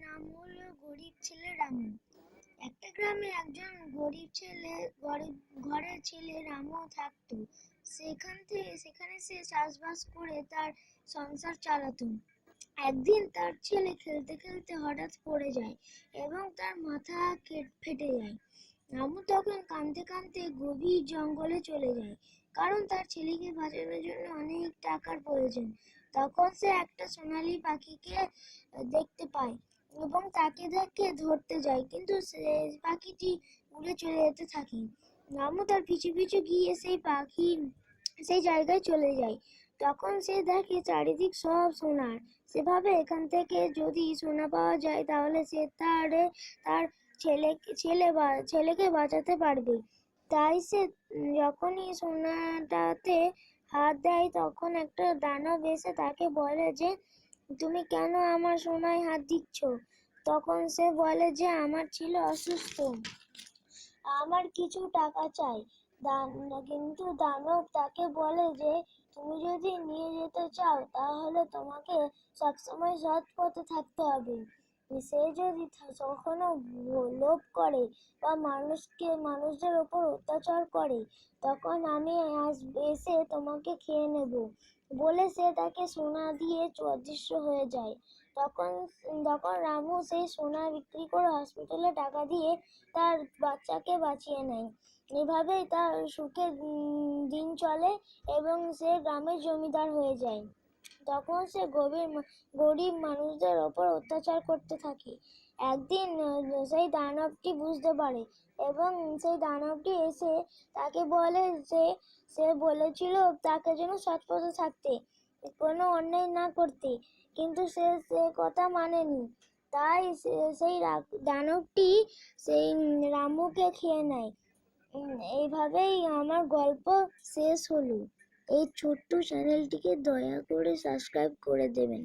নাম হলো গরিব ছেলে রামু। একটা গ্রামে একজন গরিব ঘরের ছেলে রামু থাকতো। সেখানে সে চাষবাস করে তার সংসার চালাতো। একদিন তার ছেলে খেলতে খেলতে হঠাৎ পড়ে যায় এবং তার মাথা ফেটে যায়। রামু তখন কাঁদতে কাঁদতে গভীর জঙ্গলে চলে যায়, কারণ তার ছেলেকে বাঁচানোর জন্য অনেক টাকার প্রয়োজন। তখন সে একটা সোনালী পাখিকে দেখতে পায় এবং তাকে দেখে ধরতে যায়, কিন্তু পাখিটি উড়ে চলে যেতে থাকে। রামু তার পিছু পিছু গিয়ে সেই জায়গায় চলে যায়। তখন সে দেখে চারিদিক সব সোনার। সে ভাবে এখান থেকে যদি সোনা পাওয়া যায় তাহলে সে তার ছেলেকে বাঁচাতে পারবে। তাই সে যখনই সোনাটাতে হাত দেয় তখন একটা দানব এসে তাকে বলে যে, তুমি কেন আমার সোনায় হাত দিচ্ছ? তখন সে বলে যে, আমার ছেলে অসুস্থ, আমার কিছু টাকা চাই। কিন্তু দানব তাকে বলে যে, তুমি যদি নিয়ে যেতে চাও তাহলে তোমাকে সবসময় সৎ পথে থাকতে হবে। সে যদি কখনো লোভ করে বা মানুষদের উপর অত্যাচার করে, তখন আমি এসে তোমাকে খেয়ে নেব বলে সে তাকে সোনা দিয়ে অদৃশ্য হয়ে যায়। তখন তখন রামু সেই সোনা বিক্রি করে হসপিটালে টাকা দিয়ে তার বাচ্চাকে বাঁচিয়ে নেয়। এভাবেই তার সুখে দিন চলে এবং সে গ্রামের জমিদার হয়ে যায়। তখন সে গরিব মানুষদের ওপর অত্যাচার করতে থাকে। একদিন সেই দানবটি বুঝতে পারে এবং সেই দানবটি এসে তাকে বলে যে, সে বলেছিল তাকে যেন সৎ পথে থাকতে, কোনো অন্যায় না করতে, কিন্তু সে কথা মানেনি। তাই সেই দানবটি সেই রামুকে খেয়ে নেয়। এইভাবেই আমার গল্প শেষ হলো। এই ছোট্ট চ্যানেলটিকে দয়া করে সাবস্ক্রাইব করে দেবেন।